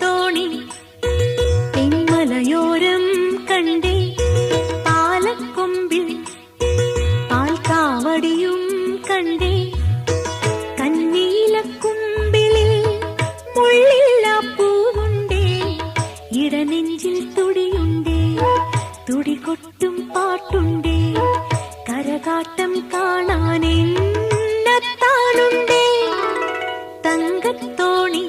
തോണി തെന്മലയോരം കണ്ടേ പാലക്കൊമ്പിൽ പാൽക്കാവടിയും കണ്ടേ കന്നീലക്കുമ്പിളിൽ മുള്ളില്ല പൂവുണ്ടേ ഇടനെഞ്ചിൽ തുടിയുണ്ടേ തുടികൊട്ടും പാട്ടുണ്ടേ കരകാട്ടം കാണാനെത്താനുണ്ടേ തങ്കത്തോണി